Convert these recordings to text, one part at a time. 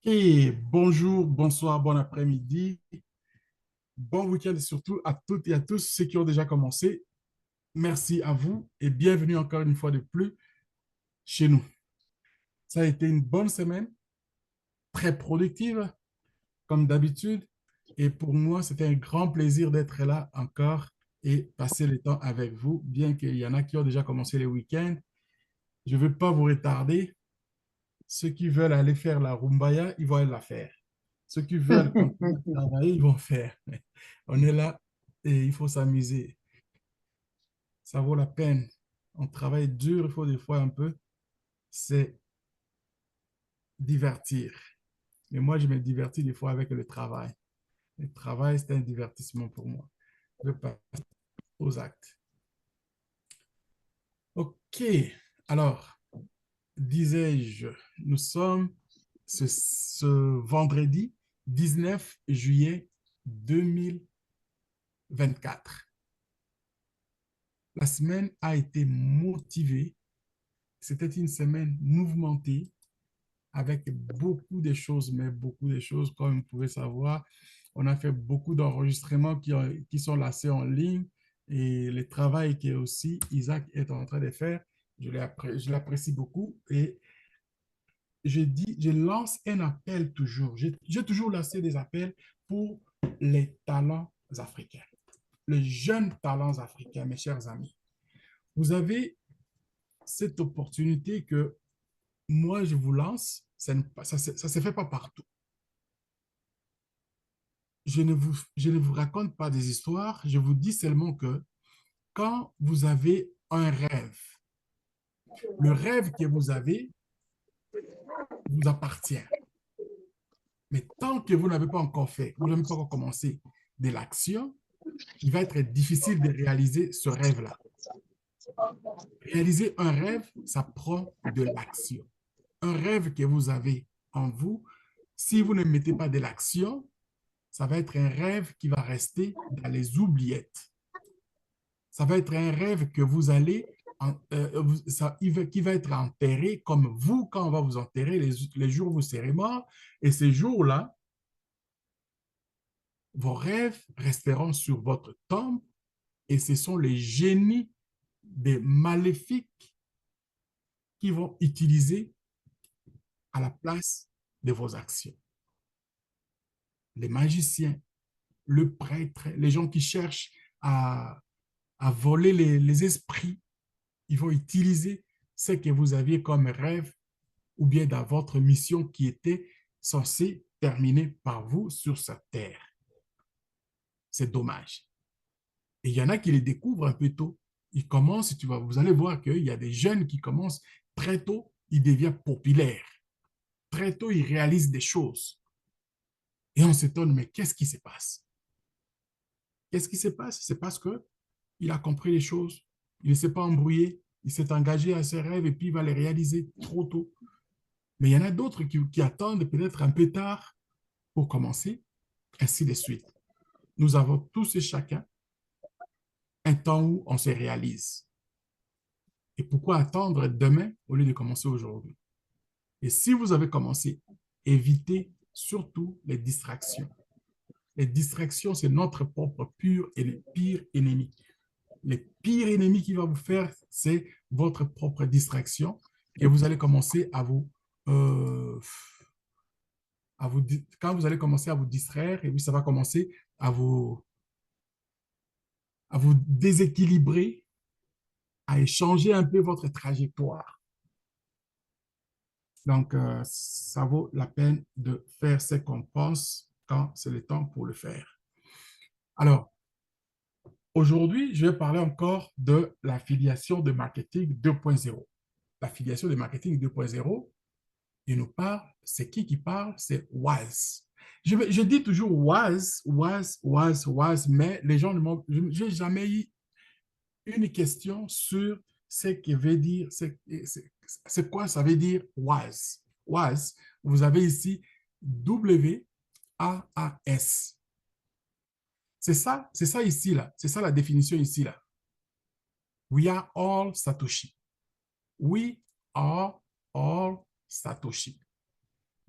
Et bonjour, bonsoir, bon après-midi, bon week-end et surtout à toutes et à tous ceux qui ont déjà commencé. Merci à vous et bienvenue encore une fois de plus chez nous. Ça a été une bonne semaine, très productive comme d'habitude. Et pour moi, c'était un grand plaisir d'être là encore et passer le temps avec vous, bien qu'il y en a qui ont déjà commencé les week-ends. Je ne veux pas vous retarder. Ceux qui veulent aller faire la rumbaya, ils vont aller la faire. Ceux qui veulent continuer à travailler, ils vont faire. On est là et il faut s'amuser. Ça vaut la peine. On travaille dur, il faut des fois un peu. C'est divertir. Et moi, je me divertis des fois avec le travail. Le travail, c'est un divertissement pour moi. Je passe aux actes. OK. Alors, disais-je, nous sommes ce vendredi 19 juillet 2024. La semaine a été motivée. C'était une semaine mouvementée avec beaucoup de choses, mais beaucoup de choses, comme vous pouvez savoir. On a fait beaucoup d'enregistrements qui sont lancés en ligne et le travail que aussi Isaac est en train de faire, je l'apprécie beaucoup et je lance un appel toujours. J'ai toujours lancé des appels pour les talents africains, les jeunes talents africains, mes chers amis. Vous avez cette opportunité que moi, je vous lance, ça ne se fait pas partout. Je ne vous raconte pas des histoires, je vous dis seulement que quand vous avez un rêve, le rêve que vous avez vous appartient. Mais tant que vous n'avez pas encore fait, vous n'avez pas encore commencé de l'action, il va être difficile de réaliser ce rêve-là. Réaliser un rêve, ça prend de l'action. Un rêve que vous avez en vous, si vous ne mettez pas de l'action, ça va être un rêve qui va rester dans les oubliettes. Ça va être un rêve que vous allez, qui va être enterré comme vous, quand on va vous enterrer, les jours où vous serez mort. Et ces jours-là, vos rêves resteront sur votre tombe et ce sont les génies des maléfiques qui vont utiliser à la place de vos actions. Les magiciens, le prêtre, les gens qui cherchent à voler les esprits, ils vont utiliser ce que vous aviez comme rêve ou bien dans votre mission qui était censée terminer par vous sur cette terre. C'est dommage. Et il y en a qui les découvrent un peu tôt. Ils commencent, vous allez voir qu'il y a des jeunes qui commencent très tôt, ils deviennent populaires. Très tôt, ils réalisent des choses. Et on s'étonne, mais qu'est-ce qui se passe? Qu'est-ce qui se passe? C'est parce qu'il a compris les choses. Il ne s'est pas embrouillé. Il s'est engagé à ses rêves et puis il va les réaliser trop tôt. Mais il y en a d'autres qui attendent peut-être un peu tard pour commencer, ainsi de suite. Nous avons tous et chacun un temps où on se réalise. Et pourquoi attendre demain au lieu de commencer aujourd'hui? Et si vous avez commencé, évitez surtout les distractions. Les distractions, c'est notre propre pur et le pire ennemi. Le pire ennemi qui va vous faire, c'est votre propre distraction. Et vous allez commencer euh, quand vous allez commencer à vous distraire, et puis ça va commencer à à vous déséquilibrer, à échanger un peu votre trajectoire. Donc, ça vaut la peine de faire ce qu'on pense quand c'est le temps pour le faire. Alors, aujourd'hui, je vais parler encore de l'affiliation de marketing 2.0. L'affiliation de marketing 2.0, il nous parle, c'est qui parle? C'est Waz. Je dis toujours Waz, Waz, Waz, Waz, mais les gens ne m'ont, je n'ai jamais eu une question sur ce que veut dire, c'est quoi ça veut dire WAS. WAS, vous avez ici W-A-A-S. C'est ça ici, là. C'est ça la définition ici, là. We are all Satoshi. We are all Satoshi.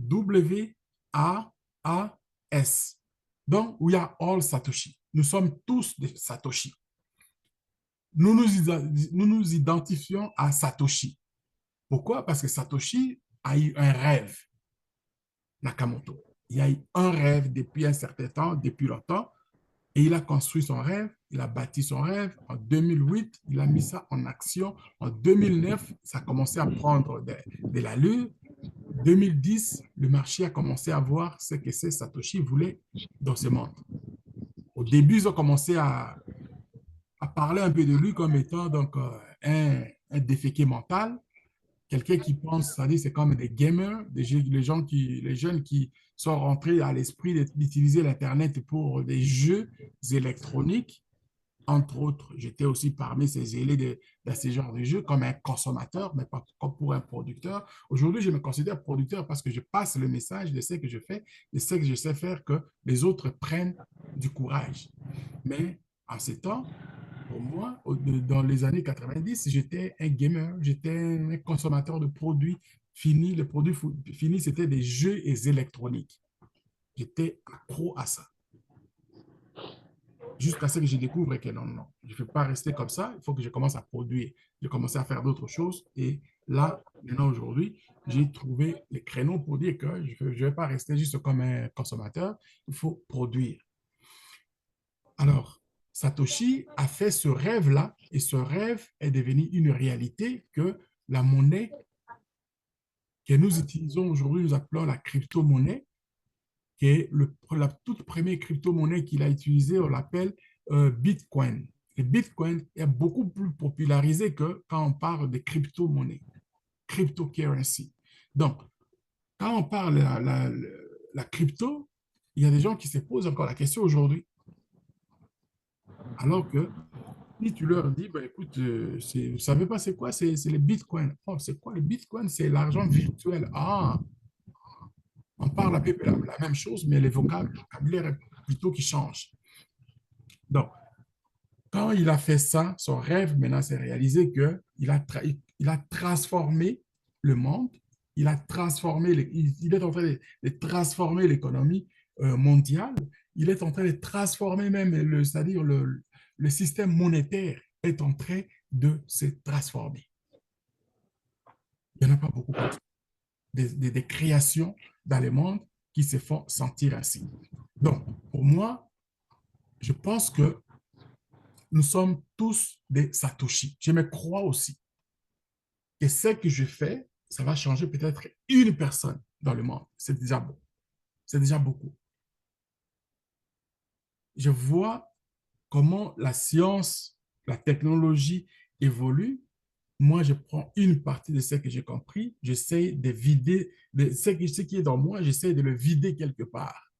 W-A-A-S. A-A-S. Donc, we are all Satoshi. Nous sommes tous des Satoshi. Nous nous identifions à Satoshi. Pourquoi? Parce que Satoshi a eu un rêve, Nakamoto. Il a eu un rêve depuis un certain temps, depuis longtemps, et il a construit son rêve, il a bâti son rêve. En 2008, il a mis ça en action. En 2009, ça a commencé à prendre de l'allure. 2010, le marché a commencé à voir ce que Satoshi voulait dans ce monde. Au début, ils ont commencé à parler un peu de lui comme étant donc un déféqué mental, quelqu'un qui pense, c'est-à-dire c'est comme des gamers, les jeunes qui sont rentrés à l'esprit d'utiliser l'Internet pour des jeux électroniques. Entre autres, j'étais aussi parmi ces zélés de ces genres de jeux comme un consommateur, mais pas comme pour un producteur. Aujourd'hui, je me considère producteur parce que je passe le message de ce que je fais, de ce que je sais faire, que les autres prennent du courage. Mais en ces temps, pour moi, dans les années 90, j'étais un gamer, j'étais un consommateur de produits finis. Les produits finis, c'était des jeux électroniques. J'étais accro à ça. Jusqu'à ce que je découvre que non, non, je ne peux pas rester comme ça, il faut que je commence à produire. J'ai commencé à faire d'autres choses et là, maintenant, aujourd'hui, j'ai trouvé les créneaux pour dire que je ne vais pas rester juste comme un consommateur, il faut produire. Alors, Satoshi a fait ce rêve-là et ce rêve est devenu une réalité que la monnaie que nous utilisons aujourd'hui, nous appelons la crypto-monnaie, qui est la toute première crypto-monnaie qu'il a utilisée, on l'appelle Bitcoin. Le Bitcoin est beaucoup plus popularisé que quand on parle de crypto-monnaie, cryptocurrency. Donc, quand on parle de la crypto, il y a des gens qui se posent encore la question aujourd'hui. Alors que si tu leur dis, bah, écoute, vous ne savez pas c'est quoi? C'est le Bitcoin. Oh, c'est quoi le Bitcoin? C'est l'argent virtuel. Ah, on parle à peu près la même chose, mais le vocabulaire plutôt qui change. Donc, quand il a fait ça, son rêve maintenant s'est réalisé il a transformé le monde, il a transformé, il est en train de transformer l'économie mondiale, il est en train de transformer même, c'est-à-dire le système monétaire est en train de se transformer. Il n'y en a pas beaucoup comme ça. Des créations dans le monde qui se font sentir ainsi. Donc, pour moi, je pense que nous sommes tous des Satoshi. Je me crois aussi. Et ce que je fais, ça va changer peut-être une personne dans le monde. C'est déjà bon. C'est déjà beaucoup. Je vois comment la science, la technologie évolue. Moi, je prends une partie de ce que j'ai compris, j'essaie de vider, ce qui est dans moi, j'essaie de le vider quelque part.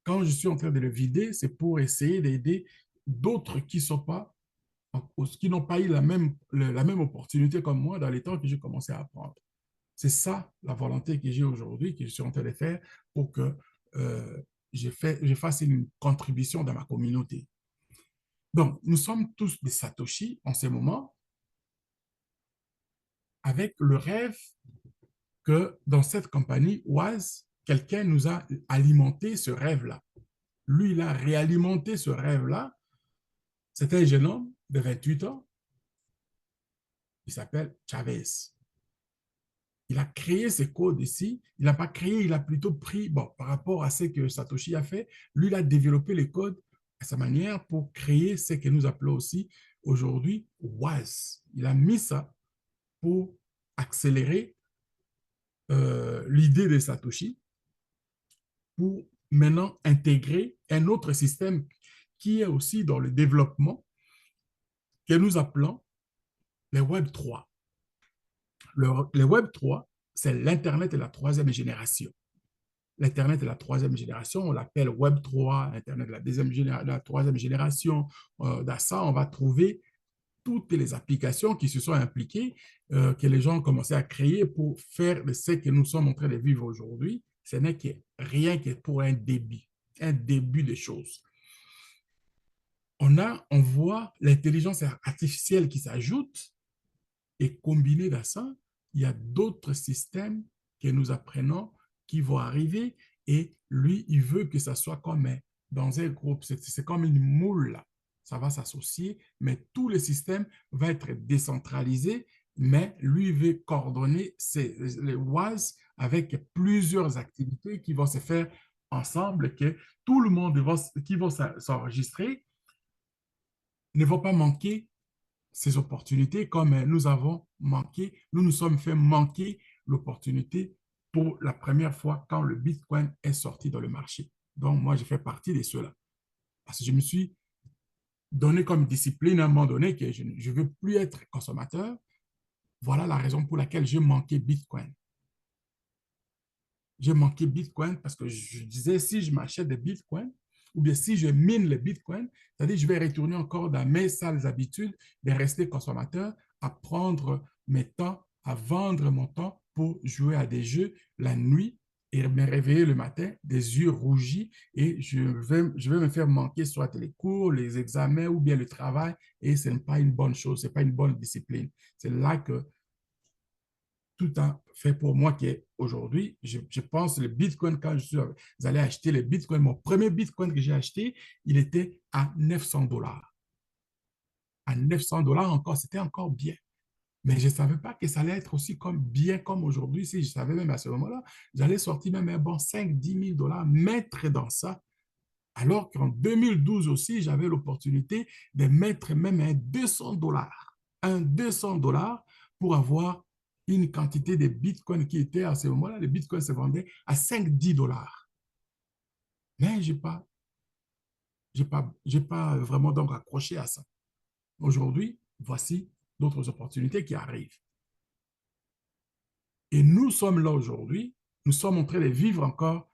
Quand je suis en train de le vider, c'est pour essayer d'aider d'autres qui n'ont pas eu la même opportunité comme moi dans les temps que j'ai commencé à apprendre. C'est ça la volonté que j'ai aujourd'hui, que je suis en train de faire pour que je fasse une contribution dans ma communauté. Donc, nous sommes tous des Satoshi en ce moment avec le rêve que dans cette compagnie Oise, quelqu'un nous a alimenté ce rêve-là. Lui, il a réalimenté ce rêve-là. C'est un jeune homme de 28 ans. Il s'appelle Chavez. Il a créé ces codes ici. Il n'a pas créé, il a plutôt pris, bon, par rapport à ce que Satoshi a fait, lui, il a développé les codes à sa manière pour créer ce que nous appelons aussi aujourd'hui WAS. Il a mis ça pour accélérer l'idée de Satoshi pour maintenant intégrer un autre système qui est aussi dans le développement que nous appelons les Web 3. Le Web 3, c'est l'Internet de la troisième génération. L'Internet de la troisième génération, on l'appelle Web 3, Internet de la troisième génération. Dans ça, on va trouver toutes les applications qui se sont impliquées, que les gens ont commencé à créer pour faire de ce que nous sommes en train de vivre aujourd'hui. Ce n'est que rien que pour un début de choses. On voit l'intelligence artificielle qui s'ajoute et combiné à ça, il y a d'autres systèmes que nous apprenons qui vont arriver et lui, il veut que ça soit comme dans un groupe. C'est comme une moule, là. Ça va s'associer, mais tout le système va être décentralisé, mais lui veut coordonner les WAS avec plusieurs activités qui vont se faire ensemble, que tout le monde qui va s'enregistrer ne va pas manquer ces opportunités comme nous avons manqué, nous nous sommes fait manquer l'opportunité pour la première fois quand le Bitcoin est sorti dans le marché. Donc, moi, je fais partie de ceux-là. Parce que je me suis donné comme discipline à un moment donné que je ne veux plus être consommateur. Voilà la raison pour laquelle j'ai manqué Bitcoin. J'ai manqué Bitcoin parce que je disais, si je m'achète des Bitcoins, ou bien si je mine le Bitcoin, c'est-à-dire je vais retourner encore dans mes sales habitudes de rester consommateur, à prendre mes temps, à vendre mon temps pour jouer à des jeux la nuit et me réveiller le matin, des yeux rougis, et je vais me faire manquer soit les cours, les examens ou bien le travail, et ce n'est pas une bonne chose, ce n'est pas une bonne discipline. C'est là que tout a fait pour moi qu'aujourd'hui, je pense le Bitcoin, quand je suis allé acheter le Bitcoin, mon premier Bitcoin que j'ai acheté, il était à 900 dollars. À 900 dollars encore, c'était encore bien. Mais je ne savais pas que ça allait être aussi comme bien comme aujourd'hui. Si je savais même à ce moment-là, j'allais sortir même un bon 5 10 000 dollars, mettre dans ça. Alors qu'en 2012 aussi, j'avais l'opportunité de mettre même un 200 dollars. Un 200 dollars pour avoir une quantité de Bitcoin qui était à ce moment-là, le Bitcoin se vendait à 5 10 dollars. Mais j'ai pas vraiment donc accroché à ça. Aujourd'hui, voici d'autres opportunités qui arrivent. Et nous sommes là aujourd'hui, nous sommes en train de vivre encore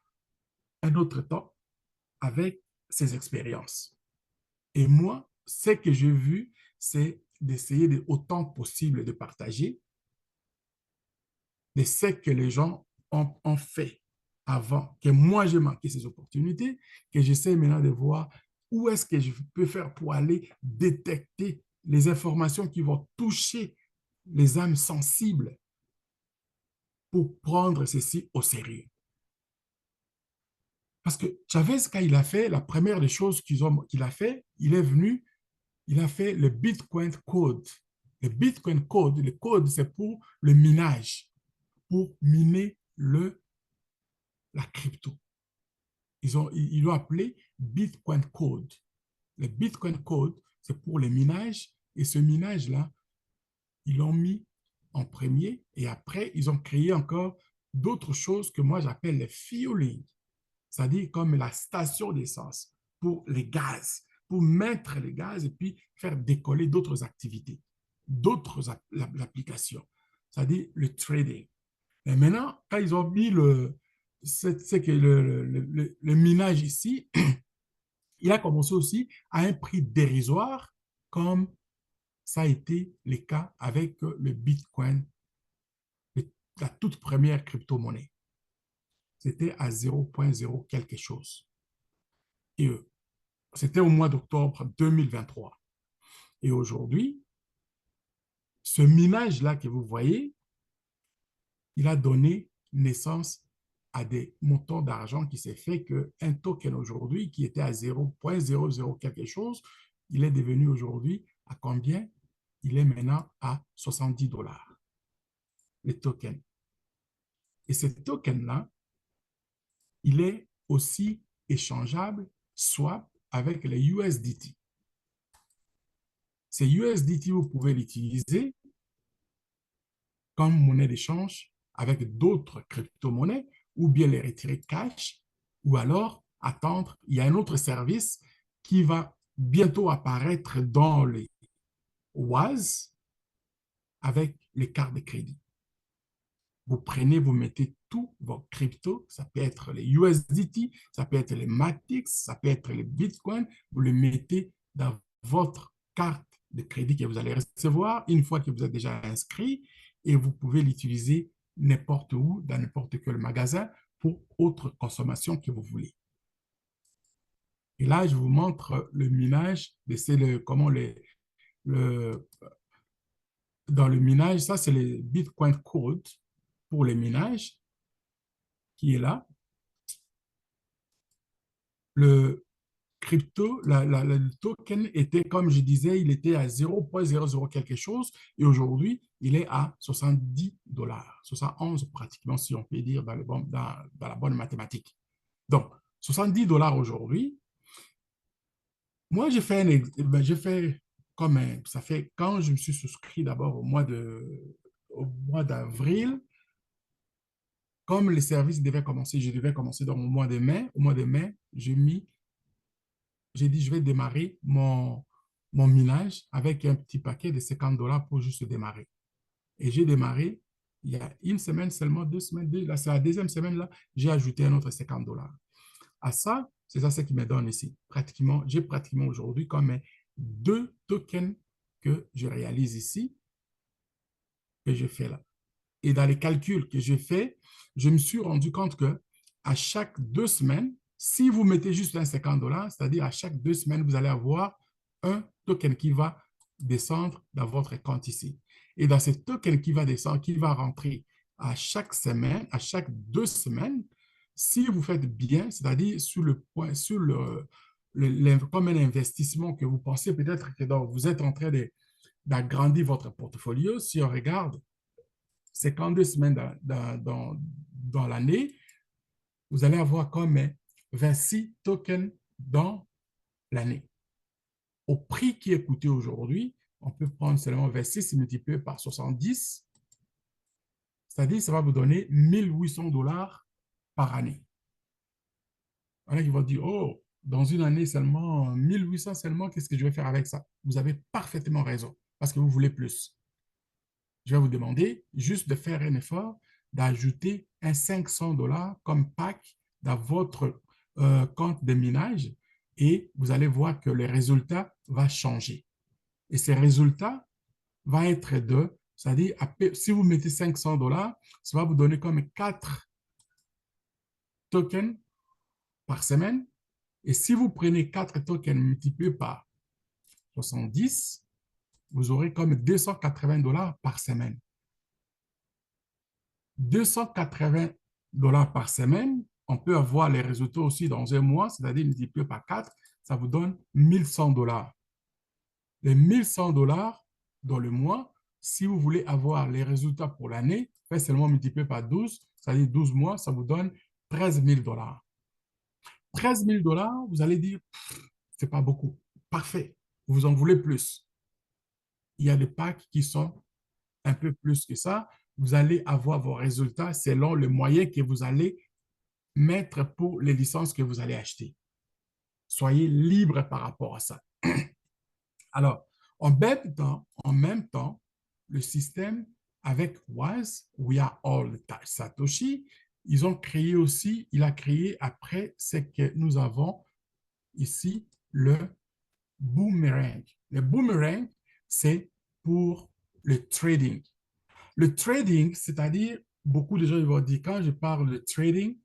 un autre temps avec ces expériences. Et moi, ce que j'ai vu, c'est d'essayer autant possible de partager de ce que les gens ont fait avant, que moi j'ai manqué ces opportunités, que j'essaie maintenant de voir où est-ce que je peux faire pour aller détecter les informations qui vont toucher les âmes sensibles pour prendre ceci au sérieux. Parce que Chavez, quand il a fait, la première des choses qu'il a fait, il est venu, il a fait le Bitcoin Code. Le Bitcoin Code, le code, c'est pour le minage, pour miner la crypto. Ils l'ont appelé Bitcoin Code. Le Bitcoin Code, c'est pour le minage, et ce minage-là, ils l'ont mis en premier, et après, ils ont créé encore d'autres choses que moi j'appelle les fueling, c'est-à-dire comme la station d'essence pour les gaz, pour mettre les gaz et puis faire décoller d'autres activités, d'autres applications, c'est-à-dire le trading. Et maintenant, quand ils ont mis c'est que le minage ici, il a commencé aussi à un prix dérisoire, comme ça a été le cas avec le Bitcoin, la toute première crypto-monnaie. C'était à 0,0 quelque chose. Et c'était au mois d'octobre 2023. Et aujourd'hui, ce minage-là que vous voyez, il a donné naissance à des montants d'argent qui s'est fait qu'un token aujourd'hui qui était à 0,00 quelque chose, il est devenu aujourd'hui à combien? Il est maintenant à 70 dollars, le token. Et ce token-là, il est aussi échangeable, swap, avec les USDT. Ces USDT, vous pouvez l'utiliser comme monnaie d'échange avec d'autres crypto-monnaies ou bien les retirer cash ou alors attendre. Il y a un autre service qui va bientôt apparaître dans les WAS avec les cartes de crédit. Vous prenez, vous mettez tous vos cryptos, ça peut être les USDT, ça peut être les Matic, ça peut être les Bitcoin, vous le mettez dans votre carte de crédit que vous allez recevoir une fois que vous êtes déjà inscrit et vous pouvez l'utiliser n'importe où, dans n'importe quel magasin pour autre consommation que vous voulez. Et là, je vous montre le minage, comment le, dans le minage, ça c'est le Bitcoin Code pour le minage. qui est là. Le crypto, le token était, comme je disais, il était à 0,00 quelque chose et aujourd'hui, il est à 70 dollars, 71 pratiquement, si on peut dire, dans la bonne mathématique. Donc, 70 dollars aujourd'hui. Moi, j'ai fait comme ça fait quand je me suis souscrit d'abord au mois d'avril, comme les services devaient commencer, je devais commencer dans le mois de mai. Au mois de mai, j'ai dit, je vais démarrer mon minage avec un petit paquet de 50 dollars pour juste démarrer. Et j'ai démarré il y a une semaine seulement, 2 semaines, là, c'est la deuxième semaine, là, j'ai ajouté un autre 50 dollars. À ça, c'est ça ce qui me donne ici. J'ai pratiquement aujourd'hui comme deux tokens que je réalise ici, que je fais là. Et dans les calculs que j'ai faits, je me suis rendu compte que à chaque 2 semaines, si vous mettez juste un 50 dollars, c'est-à-dire à chaque 2 semaines, vous allez avoir un token qui va descendre dans votre compte ici. Et dans ce token qui va descendre, qui va rentrer à chaque semaine, à chaque 2 semaines, si vous faites bien, c'est-à-dire sur le point, comme un investissement que vous pensez peut-être que vous êtes en train d'agrandir votre portfolio, si on regarde 52 semaines dans l'année, vous allez avoir comme 26 tokens dans l'année. Au prix qui est coûté aujourd'hui, on peut prendre seulement 26 multiplié par 70, c'est-à-dire ça va vous donner 1800 dollars par année. Il y en a qui vont dire, oh, dans une année seulement, 1800 seulement, qu'est-ce que je vais faire avec ça? Vous avez parfaitement raison, parce que vous voulez plus. Je vais vous demander juste de faire un effort, d'ajouter un 500 dollars comme pack dans votre compte de minage et vous allez voir que le résultat va changer. Et ces résultats vont être c'est-à-dire, si vous mettez 500 dollars, ça va vous donner comme 4 tokens par semaine. Et si vous prenez 4 tokens multipliés par 70, vous aurez comme 280 dollars par semaine. 280 dollars par semaine, on peut avoir les résultats aussi dans un mois, c'est-à-dire multiplié par 4, ça vous donne 1100 dollars. Les 1100 dollars dans le mois, si vous voulez avoir les résultats pour l'année, faites seulement multiplier par 12, c'est-à-dire 12 mois, ça vous donne 13 000 dollars. 13 000 dollars, vous allez dire, c'est pas beaucoup. Parfait. Vous en voulez plus. Il y a des packs qui sont un peu plus que ça. Vous allez avoir vos résultats selon le moyen que vous allez mettre pour les licences que vous allez acheter. Soyez libre par rapport à ça. Alors, en même temps, le système avec Wise, We Are All Satoshi, il a créé après ce que nous avons ici, le boomerang. Le boomerang, c'est pour le trading. Le trading, c'est-à-dire, beaucoup de gens vont dire, quand je parle de trading,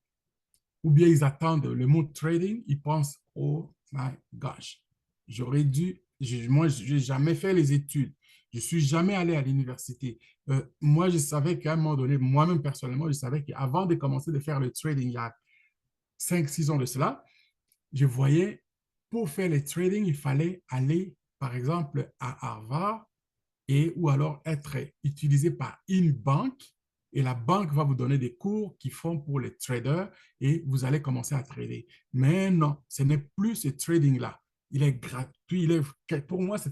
ou bien ils attendent le mot trading, ils pensent, oh my gosh, moi, je n'ai jamais fait les études, je ne suis jamais allé à l'université. Moi, je savais qu'à un moment donné, moi-même personnellement, je savais qu'avant de commencer de faire le trading, il y a 5, 6 ans de cela, je voyais, pour faire le trading, il fallait aller, par exemple, à Harvard ou alors être utilisé par une banque et la banque va vous donner des cours qui font pour les traders et vous allez commencer à trader. Mais non, ce n'est plus ce trading-là. Il est gratuit. Pour moi, c'est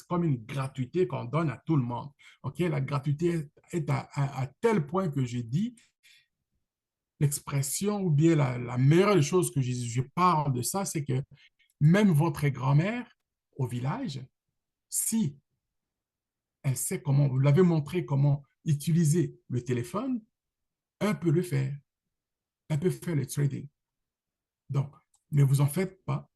comme une gratuité qu'on donne à tout le monde. OK? La gratuité est à tel point que je dis l'expression ou bien la meilleure chose que je parle de ça, c'est que même votre grand-mère au village, si elle sait comment, vous l'avez montré comment utiliser le téléphone, elle peut le faire. Elle peut faire le trading. Donc, ne vous en faites pas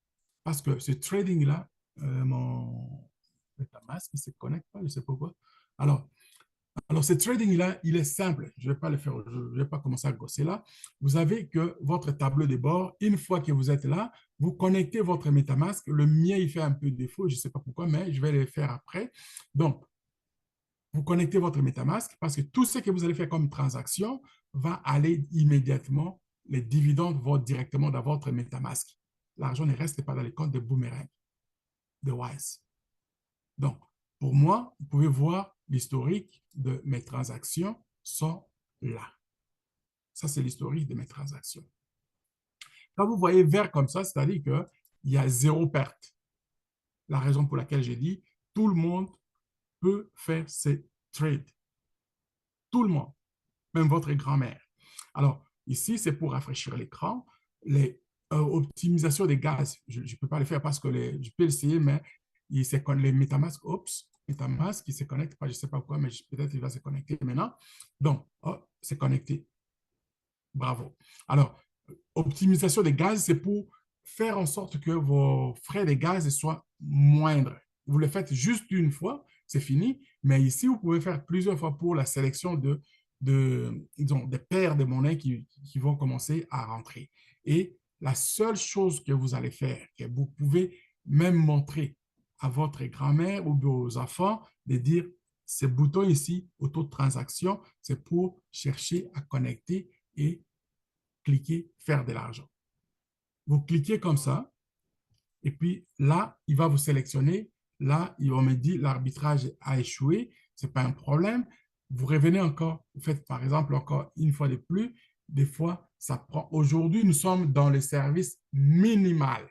parce que ce trading-là, mon MetaMask ne se connecte pas, je ne sais pas pourquoi. Alors, ce trading-là, il est simple. Je ne vais pas le faire, je ne vais pas commencer à gosser là. Vous avez que votre tableau de bord, une fois que vous êtes là, vous connectez votre MetaMask. Le mien, il fait un peu défaut, je ne sais pas pourquoi, mais je vais le faire après. Donc, vous connectez votre MetaMask parce que tout ce que vous allez faire comme transaction, va aller immédiatement, les dividendes vont directement dans votre MetaMask. L'argent ne reste pas dans les comptes de Boomerang, de Wise. Donc, pour moi, vous pouvez voir l'historique de mes transactions sont là. Ça, c'est l'historique de mes transactions. Quand vous voyez vert comme ça, c'est-à-dire qu'il y a zéro perte. La raison pour laquelle j'ai dit, tout le monde peut faire ces trades. Tout le monde, même votre grand-mère. Alors, ici, c'est pour rafraîchir l'écran. Les optimisations des gaz, je ne peux pas le faire parce que je peux essayer, mais les MetaMask, MetaMask, il ne se connecte pas, je ne sais pas pourquoi, mais peut-être il va se connecter maintenant. Donc, c'est connecté. Bravo. Alors, optimisation des gaz, c'est pour faire en sorte que vos frais de gaz soient moindres. Vous le faites juste une fois, c'est fini, mais ici, vous pouvez faire plusieurs fois pour la sélection disons, des paires de monnaies qui vont commencer à rentrer. Et la seule chose que vous allez faire, que vous pouvez même montrer à votre grand-mère ou vos enfants, de dire, ce bouton ici, auto de transaction, c'est pour chercher à connecter et cliquer faire de l'argent. Vous cliquez comme ça, et puis là, il va vous sélectionner. Là, il va me dire l'arbitrage a échoué, ce n'est pas un problème. Vous revenez encore, vous faites par exemple encore une fois de plus. Des fois, ça prend. Aujourd'hui, nous sommes dans le service minimal.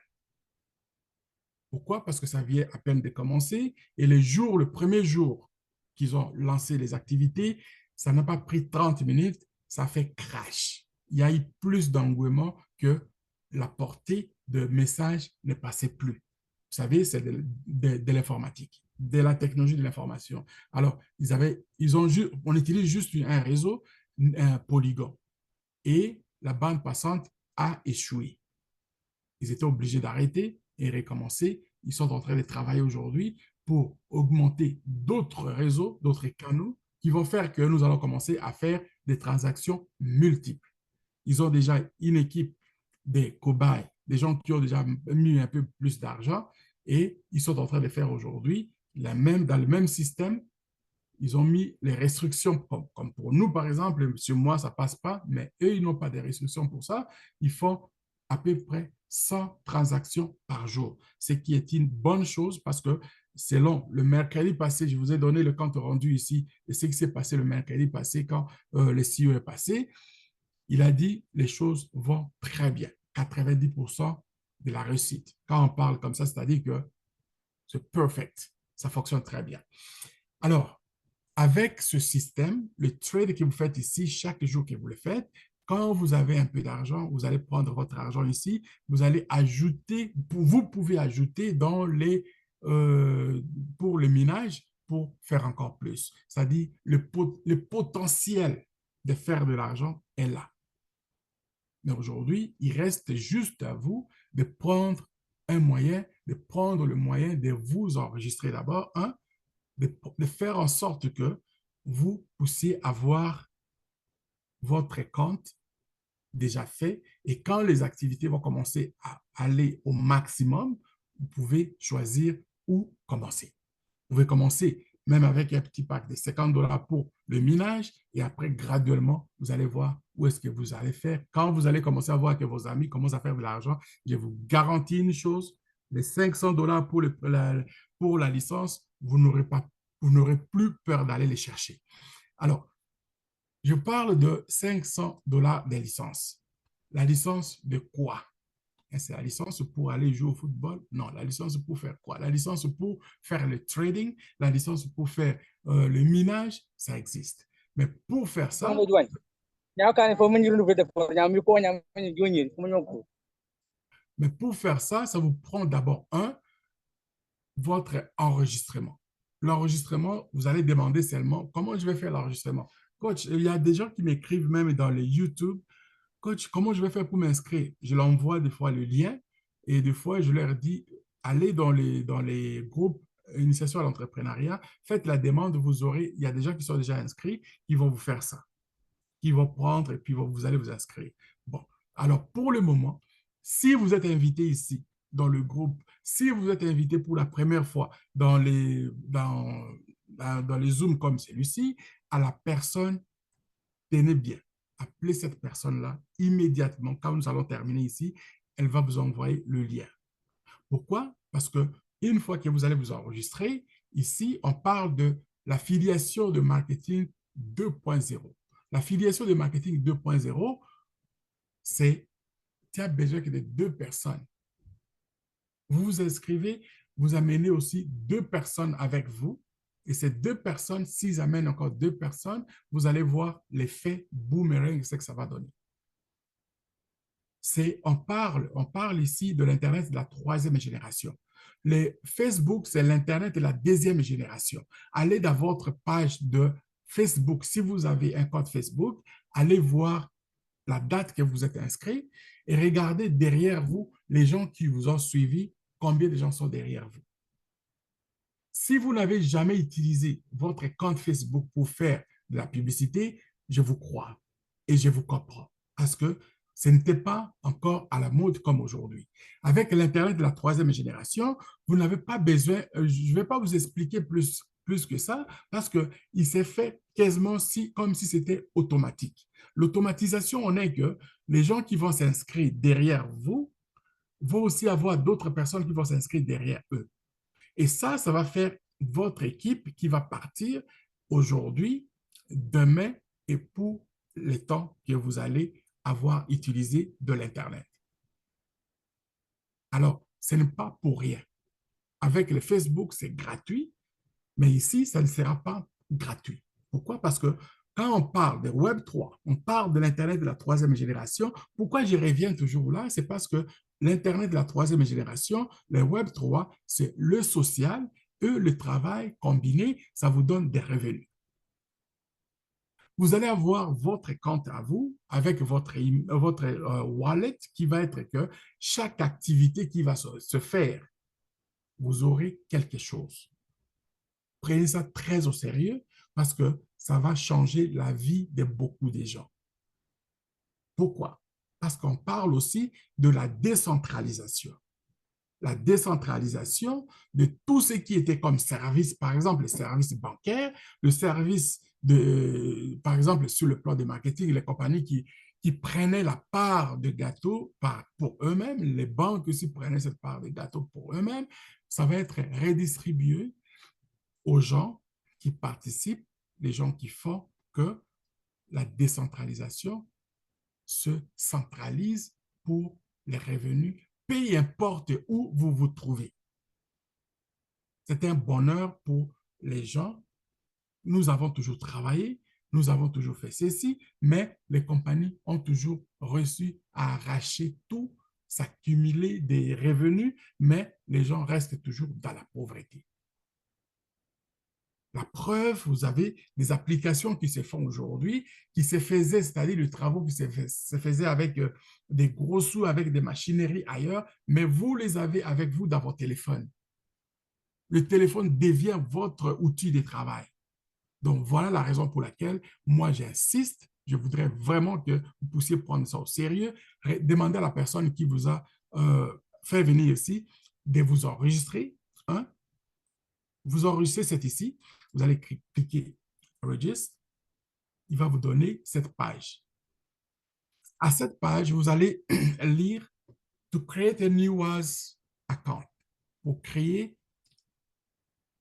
Pourquoi? Parce que ça vient à peine de commencer. Et le premier jour qu'ils ont lancé les activités, ça n'a pas pris 30 minutes, ça fait crash. Il y a eu plus d'engouement que la portée de messages ne passait plus. Vous savez, c'est de l'informatique, de la technologie de l'information. Alors, on utilise juste un réseau, un polygon. Et la bande passante a échoué. Ils étaient obligés d'arrêter et recommencer. Ils sont en train de travailler aujourd'hui pour augmenter d'autres réseaux, d'autres canaux qui vont faire que nous allons commencer à faire des transactions multiples. Ils ont déjà une équipe des cobayes, des gens qui ont déjà mis un peu plus d'argent et ils sont en train de faire aujourd'hui dans le même système. Ils ont mis les restrictions, comme pour nous, par exemple, sur moi, ça ne passe pas, mais eux, ils n'ont pas de restrictions pour ça. Ils font à peu près 100 transactions par jour, ce qui est une bonne chose parce que selon le mercredi passé, je vous ai donné le compte rendu ici et ce qui s'est passé le mercredi passé quand le CEO est passé, il a dit les choses vont très bien, 90% de la réussite. Quand on parle comme ça, c'est-à-dire que c'est perfect, ça fonctionne très bien. Alors, avec ce système, le trade que vous faites ici, chaque jour que vous le faites, quand vous avez un peu d'argent, vous allez prendre votre argent ici, vous allez ajouter, vous pouvez ajouter pour le minage pour faire encore plus. C'est-à-dire le potentiel de faire de l'argent est là. Mais aujourd'hui, il reste juste à vous de prendre le moyen de vous enregistrer d'abord, de faire en sorte que vous puissiez avoir votre compte déjà fait et quand les activités vont commencer à aller au maximum, vous pouvez choisir où commencer. Vous pouvez commencer même avec un petit pack de 50 dollars pour le minage et après, graduellement, vous allez voir où est-ce que vous allez faire. Quand vous allez commencer à voir que vos amis commencent à faire de l'argent, je vous garantis une chose, les 500 dollars pour la licence, vous n'aurez plus peur d'aller les chercher. Alors, je parle de 500 dollars de licence. La licence de quoi? C'est la licence pour aller jouer au football? Non, la licence pour faire quoi? La licence pour faire le trading, la licence pour faire le minage, ça existe. Mais pour faire ça, ça vous prend d'abord votre enregistrement. L'enregistrement, vous allez demander seulement comment je vais faire l'enregistrement. Coach, il y a des gens qui m'écrivent même dans les YouTube, coach, comment je vais faire pour m'inscrire? Je leur envoie des fois le lien et des fois, je leur dis, allez dans les groupes Initiation à l'entrepreneuriat, faites la demande, il y a des gens qui sont déjà inscrits, qui vont vous faire ça, qui vont prendre et puis vous allez vous inscrire. Bon, alors pour le moment, si vous êtes invité ici dans le groupe, si vous êtes invité pour la première fois dans les Zooms comme celui-ci, à la personne, tenez bien, appelez cette personne-là immédiatement. Quand nous allons terminer ici, elle va vous envoyer le lien. Pourquoi? Parce que une fois que vous allez vous enregistrer, ici, on parle de l'affiliation de marketing 2.0. L'affiliation de marketing 2.0, c'est tu as besoin que de deux personnes. Vous vous inscrivez, vous amenez aussi deux personnes avec vous. Et ces deux personnes, s'ils amènent encore deux personnes, vous allez voir l'effet boomerang, c'est que ça va donner. On parle ici de l'Internet de la troisième génération. Les Facebook, c'est l'Internet de la deuxième génération. Allez dans votre page de Facebook. Si vous avez un compte Facebook, allez voir la date que vous êtes inscrit et regardez derrière vous les gens qui vous ont suivi, combien de gens sont derrière vous. Si vous n'avez jamais utilisé votre compte Facebook pour faire de la publicité, je vous crois et je vous comprends parce que ce n'était pas encore à la mode comme aujourd'hui. Avec l'Internet de la troisième génération, vous n'avez pas besoin, je ne vais pas vous expliquer plus que ça parce qu'il s'est fait quasiment comme si c'était automatique. L'automatisation, on est que les gens qui vont s'inscrire derrière vous vont aussi avoir d'autres personnes qui vont s'inscrire derrière eux. Et ça va faire votre équipe qui va partir aujourd'hui, demain et pour les temps que vous allez avoir utilisé de l'Internet. Alors, ce n'est pas pour rien. Avec le Facebook, c'est gratuit, mais ici, ça ne sera pas gratuit. Pourquoi? Parce que quand on parle de Web3, on parle de l'Internet de la troisième génération. Pourquoi je reviens toujours là? C'est parce que l'Internet de la troisième génération, le Web3, c'est le social et le travail combiné, ça vous donne des revenus. Vous allez avoir votre compte à vous avec votre wallet qui va être que chaque activité qui va se faire, vous aurez quelque chose. Prenez ça très au sérieux parce que ça va changer la vie de beaucoup de gens. Pourquoi? Parce qu'on parle aussi de la décentralisation. La décentralisation de tout ce qui était comme service, par exemple, le service bancaire, le service par exemple, sur le plan de marketing, les compagnies qui prenaient la part de gâteau pour eux-mêmes, les banques aussi prenaient cette part de gâteau pour eux-mêmes, ça va être redistribué aux gens qui participent, les gens qui font que la décentralisation se centralise pour les revenus, peu importe où vous vous trouvez. C'est un bonheur pour les gens. Nous avons toujours travaillé, nous avons toujours fait ceci, mais les compagnies ont toujours réussi à arracher tout, s'accumuler des revenus, mais les gens restent toujours dans la pauvreté. La preuve, vous avez des applications qui se font aujourd'hui, qui se faisaient, c'est-à-dire le travail qui se faisait avec des gros sous, avec des machineries ailleurs, mais vous les avez avec vous dans votre téléphone. Le téléphone devient votre outil de travail. Donc, voilà la raison pour laquelle moi, j'insiste. Je voudrais vraiment que vous puissiez prendre ça au sérieux. Demandez à la personne qui vous a fait venir ici de vous enregistrer. Hein? Vous enregistrez cette ici. Vous allez cliquer Register. Il va vous donner cette page. À cette page, vous allez lire To create a new WAS account. Pour créer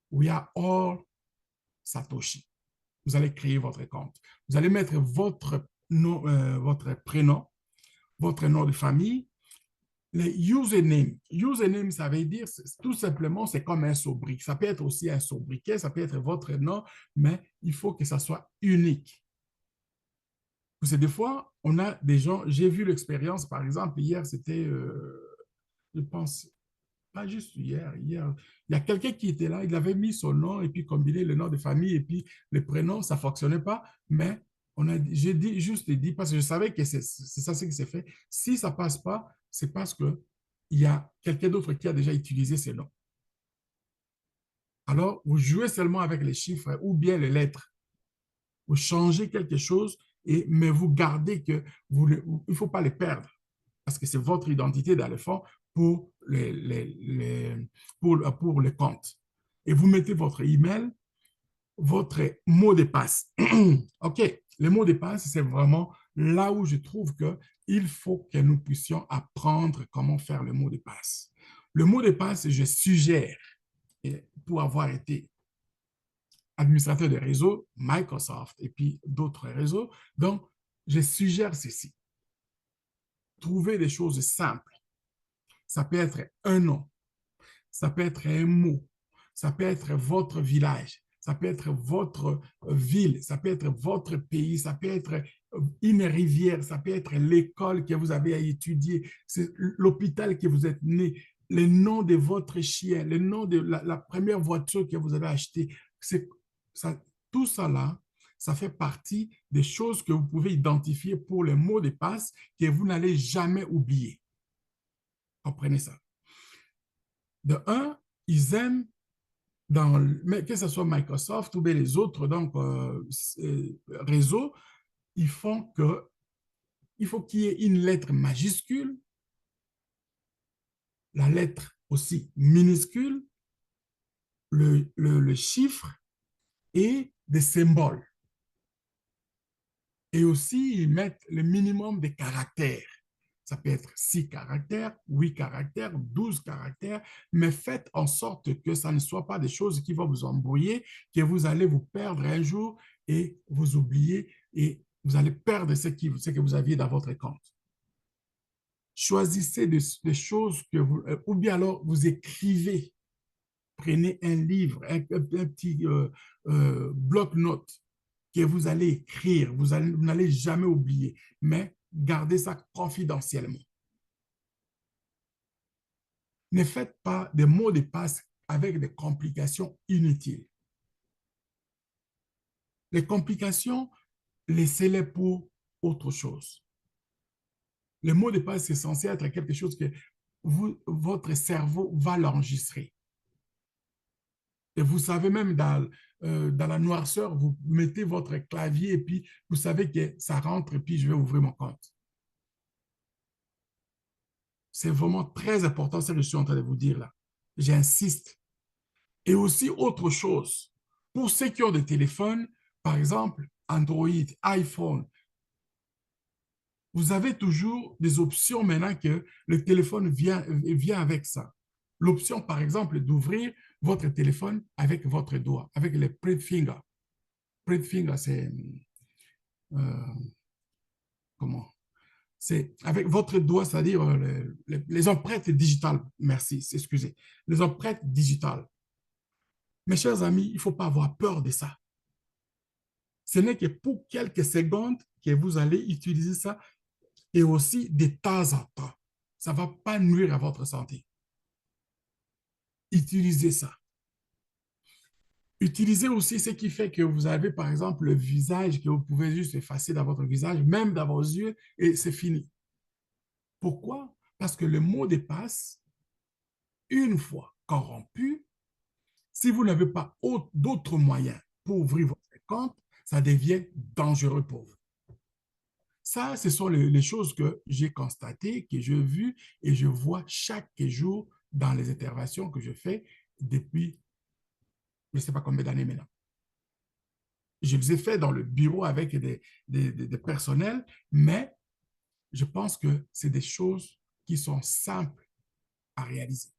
We are all Satoshi. Vous allez créer votre compte. Vous allez mettre votre prénom, votre nom de famille, les username. Username, ça veut dire tout simplement, c'est comme un sobriquet. Ça peut être aussi un sobriquet, ça peut être votre nom, mais il faut que ça soit unique. Parce que des fois, on a des gens, j'ai vu l'expérience, par exemple, hier, c'était, je pense, pas juste hier, il y a quelqu'un qui était là, il avait mis son nom et puis combiné le nom de famille et puis le prénom, ça ne fonctionnait pas, mais j'ai juste dit, parce que je savais que c'est ça ce qui s'est fait. Si ça ne passe pas, c'est parce qu'il y a quelqu'un d'autre qui a déjà utilisé ces noms. Alors, vous jouez seulement avec les chiffres ou bien les lettres. Vous changez quelque chose, mais vous gardez que il ne faut pas les perdre parce que c'est votre identité dans le fond pour pour le compte. Et vous mettez votre email, votre mot de passe. OK, le mot de passe, c'est vraiment là où je trouve qu'il faut que nous puissions apprendre comment faire le mot de passe. Le mot de passe, je suggère, et pour avoir été administrateur de réseau, Microsoft et puis d'autres réseaux, donc je suggère ceci. Trouver des choses simples. Ça peut être un nom, ça peut être un mot, ça peut être votre village, ça peut être votre ville, ça peut être votre pays, ça peut être une rivière, ça peut être l'école que vous avez à étudier, c'est l'hôpital que vous êtes né, le nom de votre chien, le nom de la première voiture que vous avez achetée. Ça, tout ça là, ça fait partie des choses que vous pouvez identifier pour les mots de passe que vous n'allez jamais oublier. Comprenez ça. De un, ils aiment mais que ce soit Microsoft ou bien les autres donc, réseaux, ils font que il faut qu'il y ait une lettre majuscule, la lettre aussi minuscule, le chiffre et des symboles. Et aussi, ils mettent le minimum de caractères. Ça peut être 6 caractères, 8 caractères, 12 caractères, mais faites en sorte que ça ne soit pas des choses qui vont vous embrouiller, que vous allez vous perdre un jour et vous oublier et vous allez perdre ce que vous aviez dans votre compte. Choisissez des choses que vous, ou bien alors vous écrivez. Prenez un livre, un petit bloc-notes que vous allez écrire, vous n'allez jamais oublier, mais gardez ça confidentiellement. Ne faites pas des mots de passe avec des complications inutiles. Les complications, laissez-les pour autre chose. Les mots de passe, c'est censé être quelque chose que votre cerveau va l'enregistrer. Et vous savez même dans la noirceur, vous mettez votre clavier et puis vous savez que ça rentre et puis je vais ouvrir mon compte. C'est vraiment très important ce que je suis en train de vous dire là. J'insiste. Et aussi autre chose, pour ceux qui ont des téléphones, par exemple Android, iPhone, vous avez toujours des options maintenant que le téléphone vient avec ça. L'option, par exemple, d'ouvrir votre téléphone avec votre doigt, avec les print finger. Print finger, c'est euh, comment? C'est avec votre doigt, c'est-à-dire les empreintes digitales. Merci, excusez. Les empreintes digitales. Mes chers amis, il ne faut pas avoir peur de ça. Ce n'est que pour quelques secondes que vous allez utiliser ça et aussi de temps en temps. Ça ne va pas nuire à votre santé. Utilisez ça. Utilisez aussi ce qui fait que vous avez, par exemple, le visage que vous pouvez juste effacer dans votre visage, même dans vos yeux, et c'est fini. Pourquoi? Parce que le mot de passe, une fois corrompu, si vous n'avez pas d'autres moyens pour ouvrir votre compte, ça devient dangereux pour vous. Ça, ce sont les choses que j'ai constatées, que j'ai vues et je vois chaque jour dans les interventions que je fais depuis, je ne sais pas combien d'années maintenant. Je les ai fait dans le bureau avec des personnels, mais je pense que c'est des choses qui sont simples à réaliser.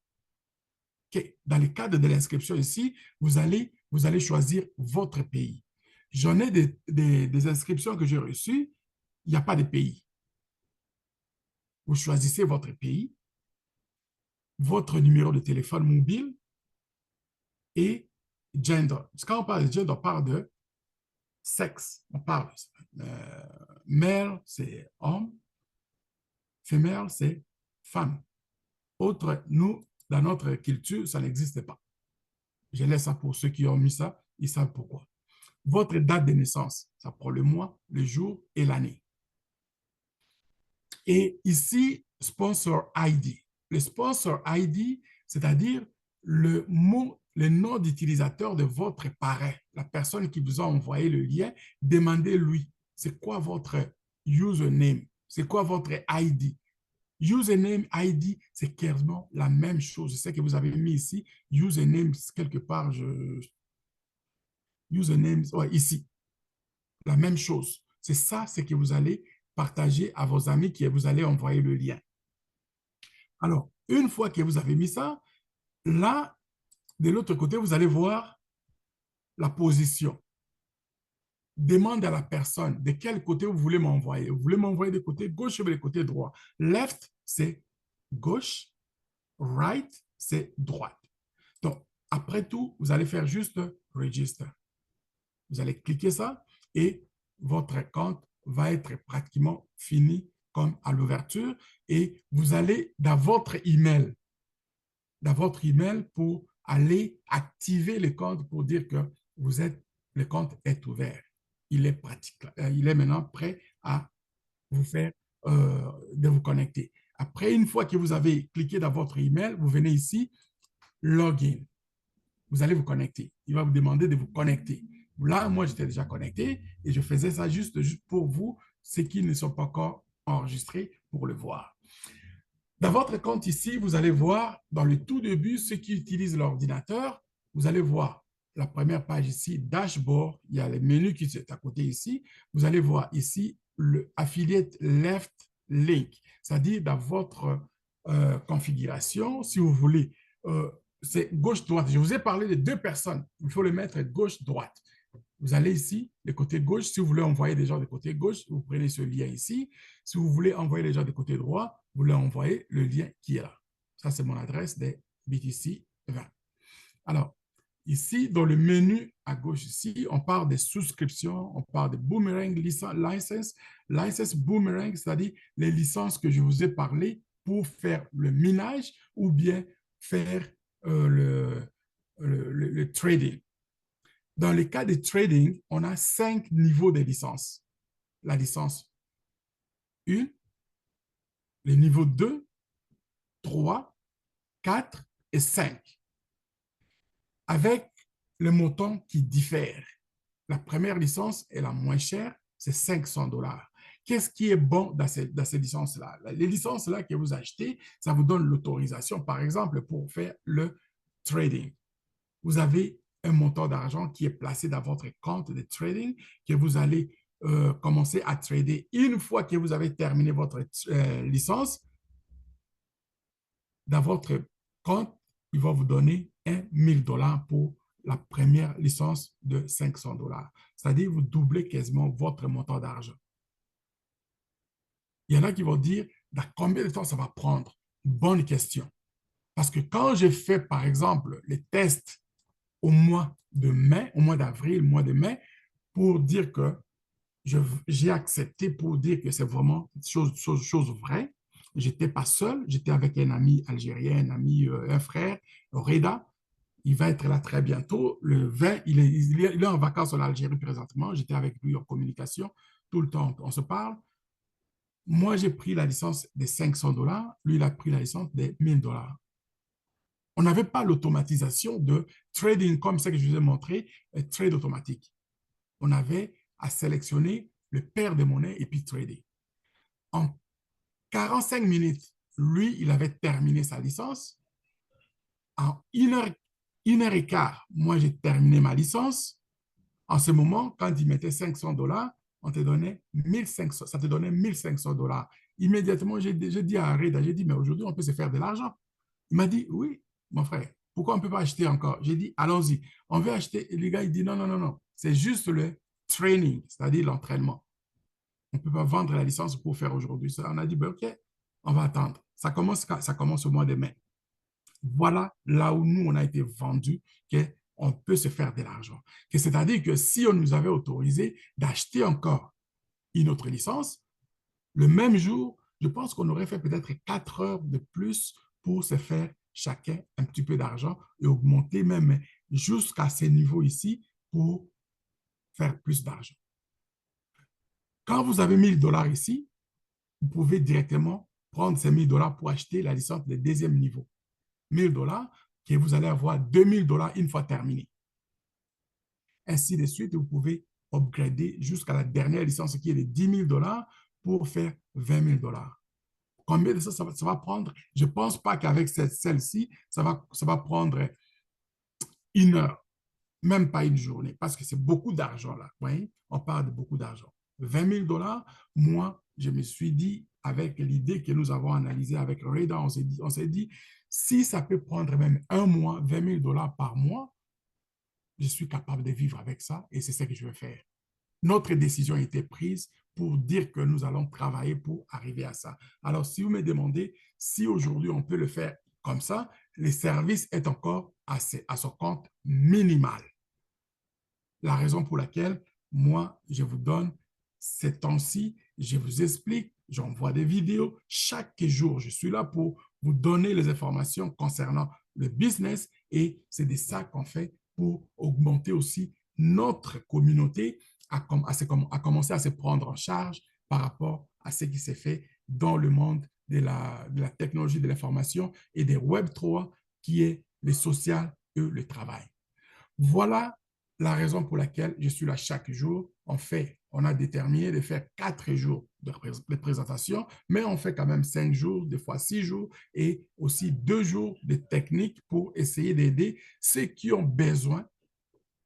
Okay. Dans le cadre de l'inscription ici, vous allez choisir votre pays. J'en ai des inscriptions que j'ai reçues, il n'y a pas de pays. Vous choisissez votre pays, votre numéro de téléphone mobile et gender. Quand on parle de gender, on parle de sexe. On parle male, c'est homme, femelle, c'est femme. Autre, nous, dans notre culture, ça n'existe pas. Je laisse ça pour ceux qui ont mis ça, ils savent pourquoi. Votre date de naissance, ça prend le mois, le jour et l'année. Et ici, sponsor ID. Le sponsor ID, c'est-à-dire le mot, le nom d'utilisateur de votre parrain, la personne qui vous a envoyé le lien, demandez-lui, c'est quoi votre username? C'est quoi votre ID? Username, ID, c'est quasiment la même chose. Je sais que vous avez mis ici, username, quelque part, username, ouais, ici, la même chose. C'est ça, c'est que vous allez partager à vos amis qui vous allez envoyer le lien. Alors, une fois que vous avez mis ça, là, de l'autre côté, vous allez voir la position. Demande à la personne de quel côté vous voulez m'envoyer. Vous voulez m'envoyer du côté gauche ou du côté droit. Left, c'est gauche. Right, c'est droite. Donc, après tout, vous allez faire juste Register. Vous allez cliquer ça et votre compte va être pratiquement fini comme à l'ouverture et vous allez dans votre email pour aller activer le compte pour dire que le compte est ouvert. Il est pratique, il est maintenant prêt à vous faire de vous connecter. Après, une fois que vous avez cliqué dans votre email, vous venez ici, Login. Vous allez vous connecter. Il va vous demander de vous connecter. Là, moi, j'étais déjà connecté et je faisais ça juste pour vous, ceux qui ne sont pas encore enregistrés pour le voir. Dans votre compte ici, vous allez voir dans le tout début, ceux qui utilisent l'ordinateur, vous allez voir la première page ici, Dashboard, il y a le menu qui est à côté ici. Vous allez voir ici le Affiliate Left Link, c'est-à-dire dans votre configuration, si vous voulez, c'est gauche-droite. Je vous ai parlé de deux personnes, il faut le mettre gauche-droite. Vous allez ici, le côté gauche, si vous voulez envoyer des gens du côté gauche, vous prenez ce lien ici. Si vous voulez envoyer les gens du côté droit, vous leur envoyez le lien qui est là. Ça, c'est mon adresse des BTC 20. Alors, ici, dans le menu à gauche ici, on parle des souscriptions, on parle de Boomerang License. License Boomerang, c'est-à-dire les licences que je vous ai parlé pour faire le minage ou bien faire le trading. Dans le cas de trading, on a 5 niveaux de licence. La licence 1, le niveau 2, 3, 4 et 5. Avec le montant qui diffère. La première licence est la moins chère, c'est 500 $. Qu'est-ce qui est bon dans ces licences-là? Les licences-là que vous achetez, ça vous donne l'autorisation, par exemple, pour faire le trading. Vous avez un montant d'argent qui est placé dans votre compte de trading que vous allez commencer à trader. Une fois que vous avez terminé votre licence, dans votre compte, il va vous donner 1000 $ pour la première licence de 500 $. C'est-à-dire, vous doublez quasiment votre montant d'argent. Il y en a qui vont dire, dans combien de temps ça va prendre? Bonne question. Parce que quand j'ai fait, par exemple, les tests au mois de mai, au mois d'avril, au mois de mai, pour dire que j'ai accepté pour dire que c'est vraiment chose vraie. Je n'étais pas seul, j'étais avec un ami algérien, un frère, Reda. Il va être là très bientôt. Le 20, il est en vacances en Algérie présentement. J'étais avec lui en communication tout le temps. On se parle. Moi, j'ai pris la licence de 500 $. Lui, il a pris la licence de 1000 $. On n'avait pas l'automatisation de trading comme ça que je vous ai montré, trade automatique. On avait à sélectionner le paire de monnaie et puis trader. En 45 minutes, lui, il avait terminé sa licence. En une heure et quart, moi, j'ai terminé ma licence. En ce moment, quand il mettait 500 $, on te donnait 1500, ça te donnait 1500 $. Immédiatement, j'ai dit à Reda, j'ai dit, mais aujourd'hui, on peut se faire de l'argent. Il m'a dit, oui, mon frère, pourquoi on ne peut pas acheter encore? J'ai dit, allons-y. On veut acheter. Et les gars, il dit, non, non, non, non. C'est juste le training, c'est-à-dire l'entraînement. On ne peut pas vendre la licence pour faire aujourd'hui ça. On a dit, ben, OK, on va attendre. Ça commence au mois de mai. Voilà là où nous, on a été vendus qu'on peut se faire de l'argent. C'est-à-dire que si on nous avait autorisé d'acheter encore une autre licence, le même jour, je pense qu'on aurait fait peut-être 4 heures de plus pour se faire chacun un petit peu d'argent et augmenter même jusqu'à ces niveaux ici pour faire plus d'argent. Quand vous avez 1000 $ ici, vous pouvez directement prendre ces 1000 $ pour acheter la licence de deuxième niveau. 1000 $ que vous allez avoir 2000 $ une fois terminé. Ainsi de suite, vous pouvez upgrader jusqu'à la dernière licence qui est de 10 000 $ pour faire 20 000 $. Combien de ça va prendre? Je ne pense pas qu'avec celle-ci, ça va prendre une heure, même pas une journée, parce que c'est beaucoup d'argent là. Oui? On parle de beaucoup d'argent. 20 000 $, moi, je me suis dit, avec l'idée que nous avons analysée avec Reda, on s'est dit, si ça peut prendre même un mois, 20 000 dollars par mois, je suis capable de vivre avec ça et c'est ce que je vais faire. Notre décision a été prise pour dire que nous allons travailler pour arriver à ça. Alors, si vous me demandez si aujourd'hui on peut le faire comme ça, le service est encore à son compte minimal. La raison pour laquelle, moi, je vous donne ces temps-ci, je vous explique, j'envoie des vidéos. Chaque jour, je suis là pour vous donner les informations concernant le business et c'est de ça qu'on fait pour augmenter aussi notre communauté à commencer à se prendre en charge par rapport à ce qui s'est fait dans le monde de la technologie de l'information et des Web3 qui est le social et le travail. Voilà la raison pour laquelle je suis là chaque jour. On a déterminé de faire 4 jours de présentation, mais on fait quand même 5 jours, des fois 6 jours, et aussi 2 jours de technique pour essayer d'aider ceux qui ont besoin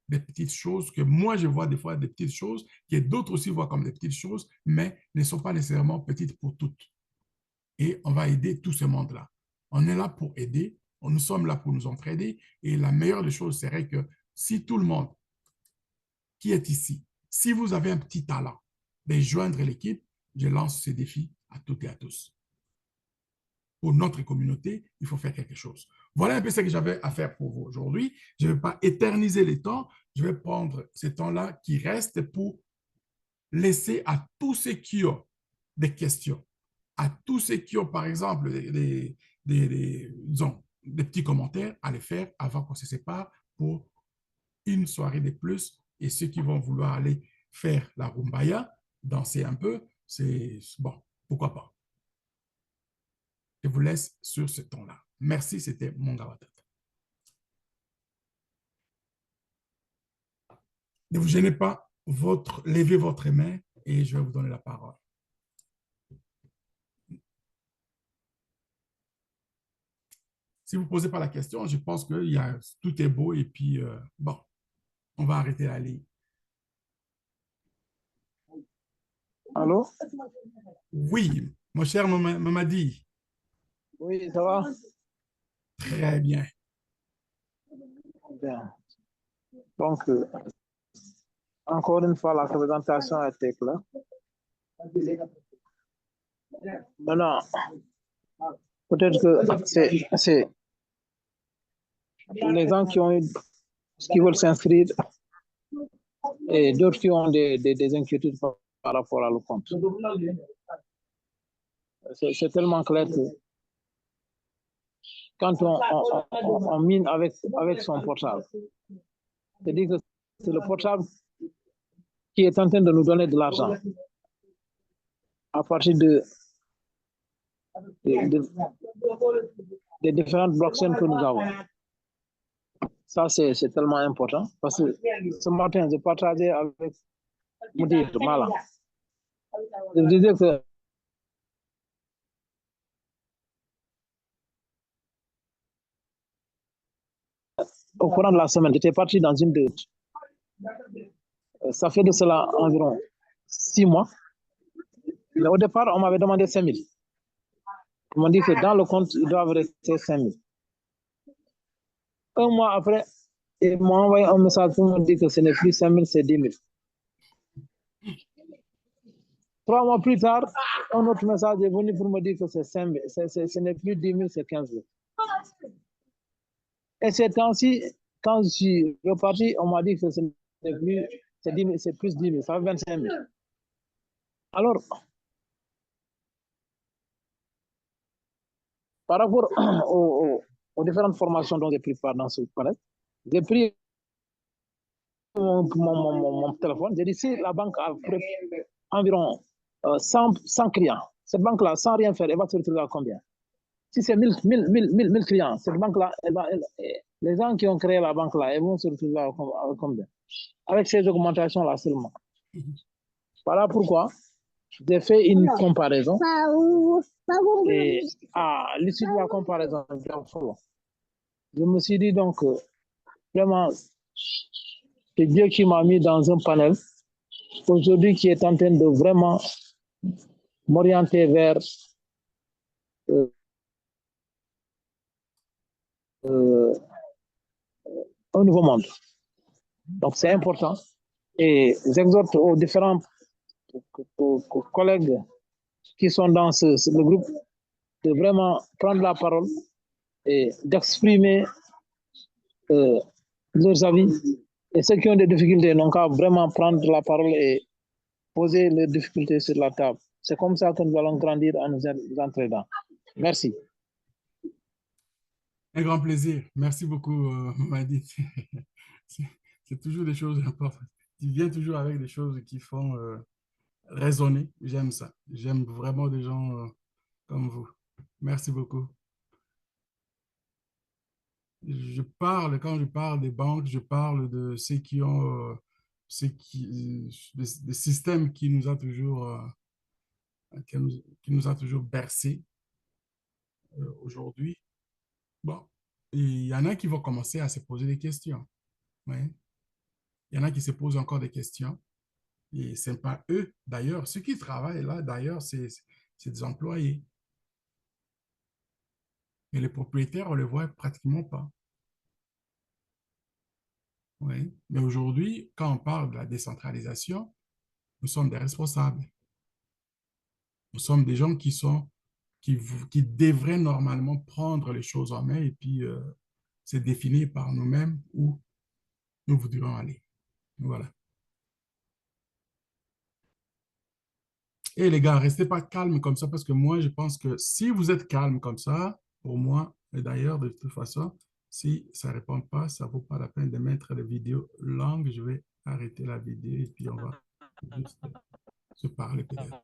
des petites choses que moi, je vois des fois des petites choses, que d'autres aussi voient comme des petites choses, mais ne sont pas nécessairement petites pour toutes. Et on va aider tout ce monde-là. On est là pour aider, nous sommes là pour nous entraider, et la meilleure des choses serait que si tout le monde qui est ici, si vous avez un petit talent, de joindre l'équipe, je lance ce défi à toutes et à tous. Pour notre communauté, il faut faire quelque chose. Voilà un peu ce que j'avais à faire pour vous aujourd'hui. Je ne vais pas éterniser les temps. Je vais prendre ce temps-là qui reste pour laisser à tous ceux qui ont des questions, à tous ceux qui ont, par exemple, disons, des petits commentaires, à les faire avant qu'on se sépare pour une soirée de plus. Et ceux qui vont vouloir aller faire la rumbaya, danser un peu, c'est bon, pourquoi pas. Je vous laisse sur ce ton-là. Merci, c'était mon Gawatat. Ne vous gênez pas, levez votre main et je vais vous donner la parole. Si vous ne posez pas la question, je pense que tout est beau et puis, bon, on va arrêter la ligne. Allô? Oui, mon cher Mamadi. Oui, ça va? Très bien. Bien. Donc, encore une fois, la présentation a été claire. Maintenant, peut-être que c'est les gens qui veulent s'inscrire et d'autres qui ont des inquiétudes par rapport à le compte. C'est tellement clair que quand on mine avec son portable, c'est-à-dire que c'est le portable qui est en train de nous donner de l'argent à partir des différentes blockchains que nous avons. Ça, c'est tellement important parce que ce matin, j'ai partagé avec Moudir Malam. Je disais que au courant de la semaine, j'étais parti dans une de... Ça fait de cela environ 6 mois. Mais au départ, on m'avait demandé 5 000. Ils m'ont dit que dans le compte, ils doivent rester 5 000. Un mois après, ils m'ont envoyé un message pour me dire que ce n'est plus 5 000, c'est 10 000. 3 mois plus tard, un autre message est venu pour me dire que c'est 5 000. Ce n'est plus 10 000, c'est 15 000. Et ces temps-ci, quand je suis reparti, on m'a dit que ce n'est plus, c'est plus 10 000, ça fait 25 000. Alors, par rapport aux différentes formations dont j'ai pris part dans ce panel, j'ai pris mon téléphone, j'ai dit si la banque a environ 100 clients, cette banque-là, sans rien faire, elle va se retrouver à combien? Si c'est 1000 clients, cette banque-là, les gens qui ont créé la banque-là, elles vont se retrouver à combien? Avec ces augmentations-là seulement. Voilà pourquoi j'ai fait une comparaison. Et à l'issue de la comparaison, je me suis dit donc, vraiment, c'est Dieu qui m'a mis dans un panel aujourd'hui qui est en train de vraiment m'orienter vers euh, euh, un nouveau monde. Donc, c'est important. Et j'exhorte aux différents collègues qui sont dans le groupe de vraiment prendre la parole et d'exprimer leurs avis. Et ceux qui ont des difficultés n'ont qu'à vraiment prendre la parole et poser leurs difficultés sur la table. C'est comme ça que nous allons grandir en nous entraînant. Merci. Un grand plaisir. Merci beaucoup, Mamadi. C'est toujours des choses importantes. Tu viens toujours avec des choses qui font raisonner. J'aime ça. J'aime vraiment des gens comme vous. Merci beaucoup. Quand je parle des banques, je parle de ceux qui ont, des systèmes qui nous a toujours, qui nous a toujours bercés aujourd'hui. Bon, et il y en a qui vont commencer à se poser des questions. Ouais. Il y en a qui se posent encore des questions. Et ce n'est pas eux, d'ailleurs. Ceux qui travaillent là, d'ailleurs, c'est des employés. Mais les propriétaires, on ne les voit pratiquement pas. Oui. Mais aujourd'hui, quand on parle de la décentralisation, nous sommes des responsables. Nous sommes des gens qui devraient normalement prendre les choses en main et puis se définir par nous-mêmes où nous voudrions aller. Voilà. Et les gars, restez pas calmes comme ça parce que moi, je pense que si vous êtes calme comme ça, pour moi, et d'ailleurs, de toute façon, si ça ne répond pas, ça ne vaut pas la peine de mettre les vidéos longues. Je vais arrêter la vidéo et puis on va juste se parler peut-être.